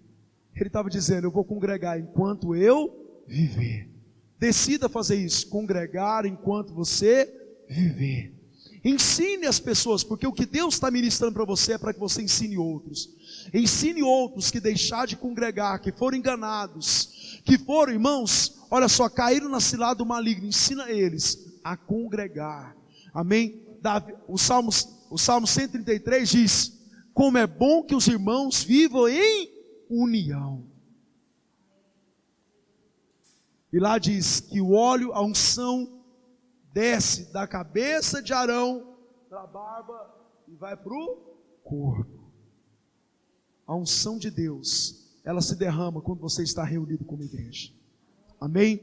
Ele estava dizendo, eu vou congregar enquanto eu viver. Decida fazer isso, congregar enquanto você viver. Ensine as pessoas, porque o que Deus está ministrando para você é para que você ensine outros. Ensine outros que deixaram de congregar, que foram enganados, que foram, irmãos, olha só, caíram na cilada do maligno. Ensina eles a congregar. Amém? O Salmo 133 diz, como é bom que os irmãos vivam em união. E lá diz que o óleo, a unção, desce da cabeça de Arão, da barba, e vai para o corpo. A unção de Deus, ela se derrama quando você está reunido como igreja. Amém?